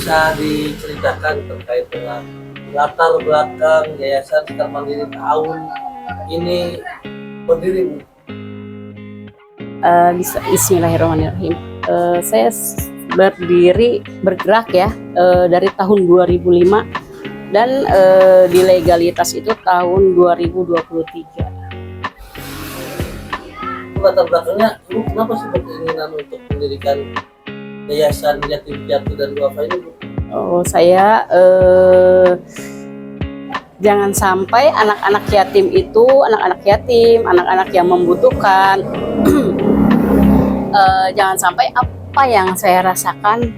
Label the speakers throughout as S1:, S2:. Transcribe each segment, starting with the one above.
S1: bisa diceritakan terkait dengan latar belakang Yayasan Sekar Mandiri tahun ini berdiri, Bu?
S2: Bismillahirrahmanirrahim. Saya bergerak ya dari tahun 2005 dan di legalitas itu tahun 2023.
S1: Latar belakangnya, Ibu kenapa sih berkeinginan untuk mendirikan Yayasan Yatim Piatu dan Duafa ini, Bu?
S2: Saya jangan sampai anak-anak yatim itu, anak-anak yang membutuhkan, jangan sampai apa yang saya rasakan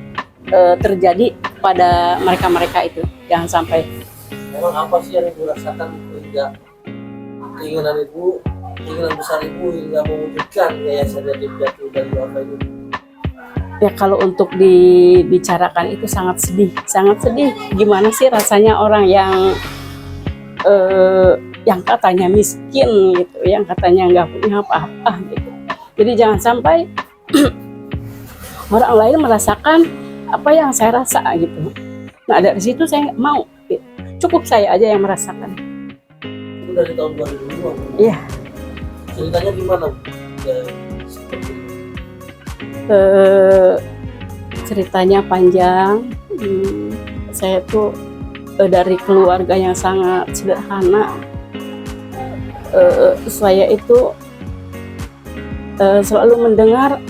S2: terjadi pada mereka-mereka itu, jangan sampai.
S1: Memang apa sih yang Ibu rasakan hingga keinginan besar Ibu hingga mewujudkan Yayasan Yatim Piatu dan Duafa ini?
S2: Ya kalau untuk dibicarakan itu sangat sedih. Gimana sih rasanya orang yang katanya miskin gitu, yang katanya nggak punya apa-apa gitu. Jadi jangan sampai orang lain merasakan apa yang saya rasa gitu. Nah dari situ saya nggak mau, gitu. Cukup saya aja yang merasakan.
S1: Itu dari tahun 2005, Bu?
S2: Iya.
S1: Ceritanya gimana, Bu? Ya, seperti ini.
S2: Ceritanya panjang. Saya tuh dari keluarga yang sangat sederhana. Saya itu selalu mendengar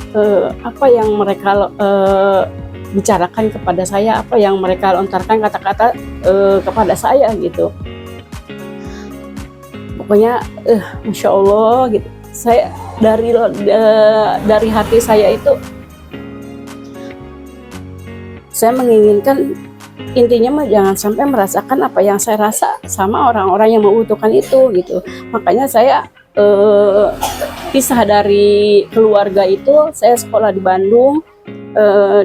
S2: apa yang mereka bicarakan kepada saya, apa yang mereka lontarkan kata-kata kepada saya gitu. Pokoknya Masya Allah gitu. Saya dari hati saya itu saya menginginkan, intinya mah jangan sampai merasakan apa yang saya rasa sama orang-orang yang membutuhkan itu gitu. Makanya saya pisah dari keluarga itu. Saya sekolah di Bandung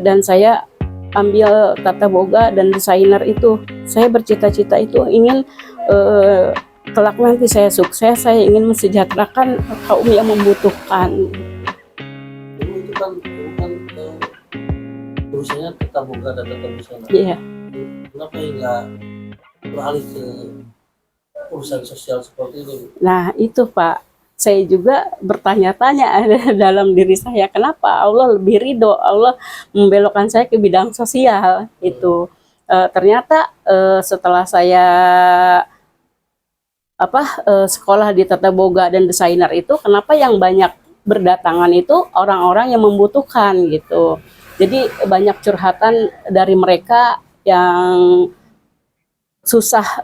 S2: dan saya ambil tata boga dan desainer itu. Saya bercita-cita itu ingin kelak nanti saya sukses, saya ingin mensejahterakan kaum yang membutuhkan.
S1: Itu kan urusannya tata boga dan tata busana.
S2: Iya.
S1: Kenapa hingga beralih ke urusan sosial seperti ini?
S2: Nah itu Pak, saya juga bertanya-tanya dalam diri saya, kenapa Allah lebih ridho, Allah membelokkan saya ke bidang sosial itu. Ternyata setelah saya sekolah di tata boga dan desainer itu, kenapa yang banyak berdatangan itu orang-orang yang membutuhkan gitu. Jadi banyak curhatan dari mereka yang susah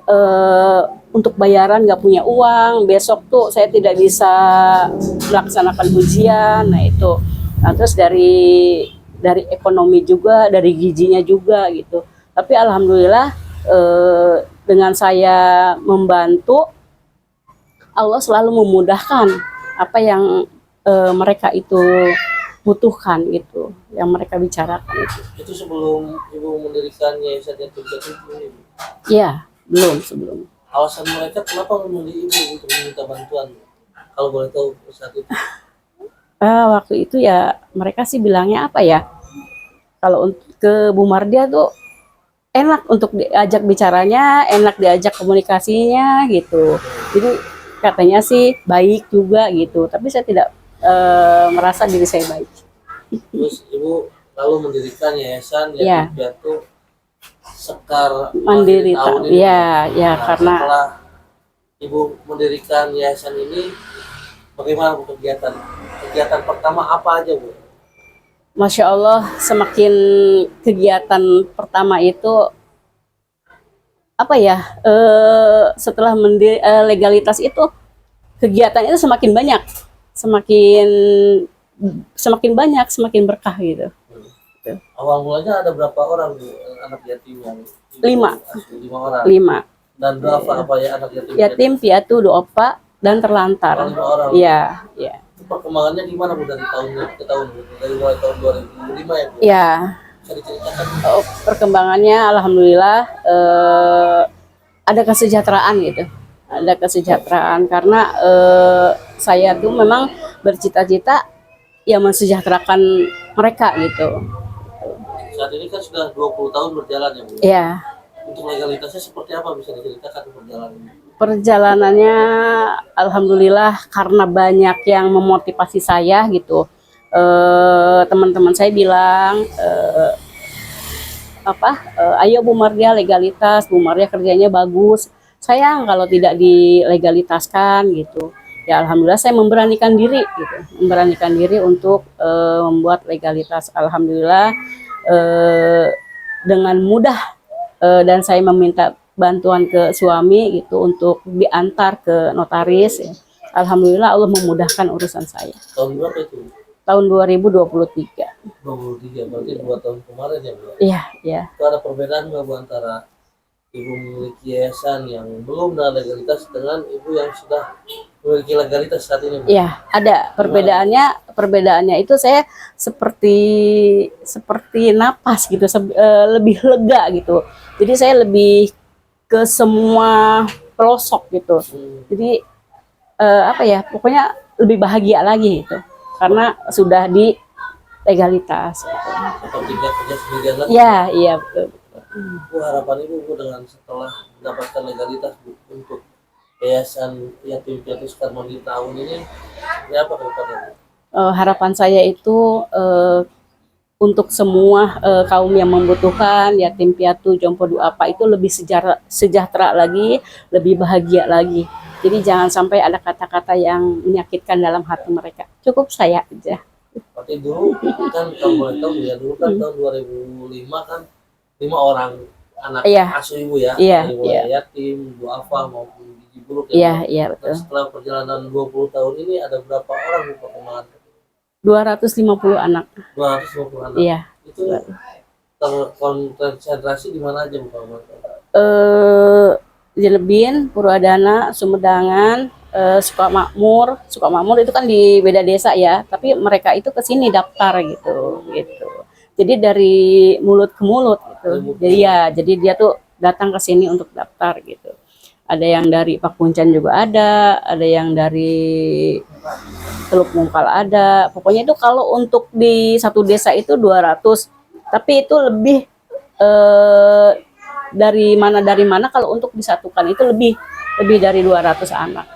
S2: untuk bayaran, nggak punya uang, besok tuh saya tidak bisa melaksanakan ujian. Nah itu, nah, terus dari ekonomi juga, dari gizinya juga gitu. Tapi alhamdulillah dengan saya membantu, Allah selalu memudahkan apa yang mereka itu butuhkan gitu, yang mereka bicarakan itu.
S1: Itu sebelum Ibu mendirikan Yayasan Yatim Piatu ini?
S2: Iya, sebelum.
S1: Alasan mereka kenapa memilih Ibu untuk meminta bantuan, kalau boleh tahu saat itu?
S2: Waktu itu ya mereka sih bilangnya apa ya, kalau untuk ke Bu Mardia tuh enak untuk diajak bicaranya, enak diajak komunikasinya gitu. Jadi katanya sih baik juga gitu, tapi saya tidak merasa diri saya baik.
S1: Terus Ibu lalu mendirikan Yayasan Yatim Piatu Sekar
S2: Mandiri
S1: tahun ini.
S2: Ya,
S1: Nah,
S2: karena
S1: setelah Ibu mendirikan yayasan ini, bagaimana Bu kegiatan pertama apa aja, Bu?
S2: Masya Allah, semakin kegiatan pertama itu apa ya, setelah legalitas itu kegiatan itu semakin banyak, semakin berkah gitu.
S1: Awal mulanya ada berapa orang, Bu, anak yatim yang
S2: 5
S1: orang?
S2: 5.
S1: Dan Duafa apa ya, anak
S2: Yatim piatu, duafa dan terlantar.
S1: 5 orang.
S2: Iya.
S1: Itu perkembangannya gimana, Bu, dari tahun ke tahun, Bu? Dari mulai tahun 2005 ya, Bu?
S2: Iya.
S1: Bisa diceritakan?
S2: Perkembangannya alhamdulillah ada kesejahteraan gitu. Ada kesejahteraan karena saya tuh memang bercita-cita ya mensejahterakan mereka gitu.
S1: Saat ini kan sudah 20 tahun berjalan ya Bu.
S2: Ya,
S1: Untuk legalitasnya seperti apa, bisa diceritakan perjalanannya?
S2: perjalanannya alhamdulillah karena banyak yang memotivasi saya gitu. Teman-teman saya bilang ayo Bu Mardia legalitas, Bu Mardia kerjanya bagus. Sayang kalau tidak dilegalitaskan gitu. Ya alhamdulillah saya memberanikan diri gitu, memberanikan diri untuk membuat legalitas. Alhamdulillah dengan mudah, dan saya meminta bantuan ke suami gitu untuk diantar ke notaris. Ya. Alhamdulillah Allah memudahkan urusan saya.
S1: Tahun berapa itu?
S2: Tahun 2023.
S1: 23, berarti 2 tahun kemarin ya Bu.
S2: Iya, iya.
S1: Itu ada perbedaan nggak Bu antara ibu memiliki yayasan yang belum ada legalitas dengan ibu yang sudah memiliki legalitas saat ini Bu?
S2: Iya, ada perbedaannya itu saya seperti napas gitu, lebih lega gitu. Jadi saya lebih ke semua pelosok gitu. Jadi pokoknya lebih bahagia lagi gitu. Karena sudah di legalitas. Gitu.
S1: Seperti kerja sendirian lagi.
S2: Ya, iya betul.
S1: Bu, harapan ibu Bu dengan setelah mendapatkan legalitas Bu untuk yayasan yatim piatu Sukarmandi tahun ini, ini apa ke depannya Bu?
S2: Harapan saya itu untuk semua kaum yang membutuhkan, yatim piatu, jompo duafa itu lebih sejahtera lagi, lebih bahagia lagi. Jadi jangan sampai ada kata-kata yang menyakitkan dalam hati mereka. Cukup saya aja.
S1: Berarti dulu kan kamu boleh tahu ya, dulu kan tahun 2005 kan 5 orang anak asuh ibu ya, dari mulai yatim, duafa maupun gizi buruk ya.
S2: Iya, betul.
S1: Dan setelah perjalanan 20 tahun ini ada berapa orang Bu perkembangan?
S2: 250 anak.
S1: 250 anak.
S2: Iya.
S1: Itu terkonsentrasi di mana aja Bu?
S2: Jelebin, Purwadana, Sumedang, Sukamakmur. Sukamakmur itu kan di beda desa ya, tapi mereka itu ke sini daftar gitu. Jadi dari mulut ke mulut gitu. Jadi dia tuh datang ke sini untuk daftar gitu. Ada yang dari Pakuncan juga ada yang dari Teluk Mungkal ada. Pokoknya itu kalau untuk di satu desa itu 200, tapi itu lebih dari mana kalau untuk disatukan itu lebih dari 200 anak.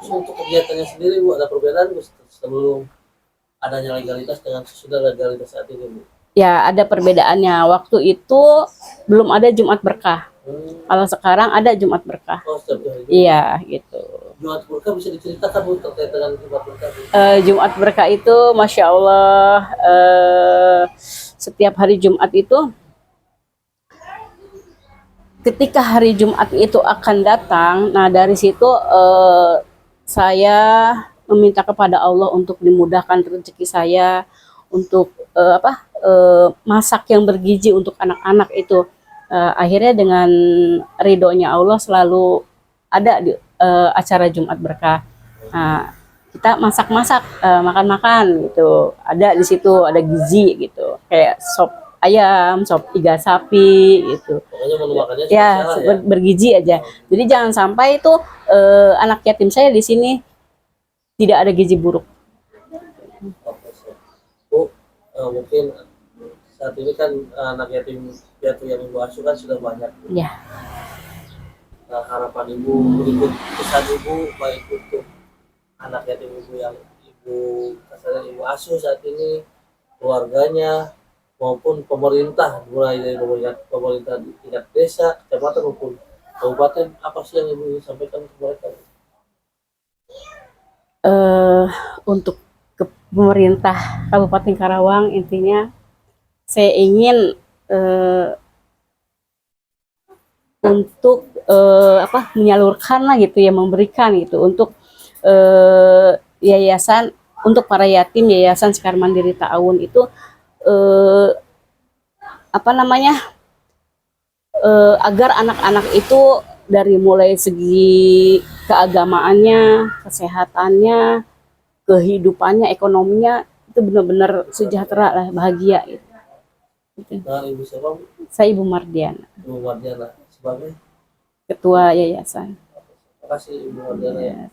S1: Untuk kegiatannya sendiri Bu, ada perbedaan Bu sebelum adanya legalitas dengan sesudah legalitas saat ini Bu?
S2: Ya ada perbedaannya. Waktu itu belum ada Jumat Berkah. Kalau sekarang ada Jumat Berkah.
S1: Oh, setiap hari.
S2: Iya gitu.
S1: Jumat Berkah bisa diceritakan Bu terkait dengan Jumat Berkah?
S2: Jumat Berkah itu Masya Allah, setiap hari Jumat itu, ketika hari Jumat itu akan datang, nah dari situ saya meminta kepada Allah untuk dimudahkan rezeki saya, untuk masak yang bergizi untuk anak-anak itu. Akhirnya dengan ridhonya Allah selalu ada di acara Jumat Berkah. Nah, kita masak-masak, makan-makan gitu. Ada di situ, ada gizi gitu, kayak sop ayam, sop iga sapi gitu.
S1: Pokoknya menu makannya
S2: ya bergizi aja. Jadi jangan sampai itu anak yatim saya di sini tidak ada gizi buruk.
S1: Bu, mungkin saat ini kan anak yatim piatu yang Ibu asuh kan sudah banyak.
S2: Ya.
S1: Nah, harapan Ibu berikut, pesan Ibu baik untuk anak yatim Ibu yang Ibu asuh saat ini, keluarganya maupun pemerintah, mulai dari pemerintah di tingkat desa, kecamatan maupun kabupaten, apa sih yang Ibu ingin sampaikan ke mereka?
S2: Untuk ke pemerintah Kabupaten Karawang, intinya saya ingin untuk menyalurkan lah gitu ya, memberikan gitu untuk yayasan untuk para yatim, Yayasan Sekar Mandiri Ta'awun itu agar anak-anak itu dari mulai segi keagamaannya, kesehatannya, kehidupannya, ekonominya itu benar-benar sejahtera lah, bahagia gitu.
S1: Nah, Ibu siapa?
S2: Saya Ibu Mardiana.
S1: Ibu Mardiana sebagai
S2: Ketua Yayasan.
S1: Terima kasih Ibu Mardiana. Ya.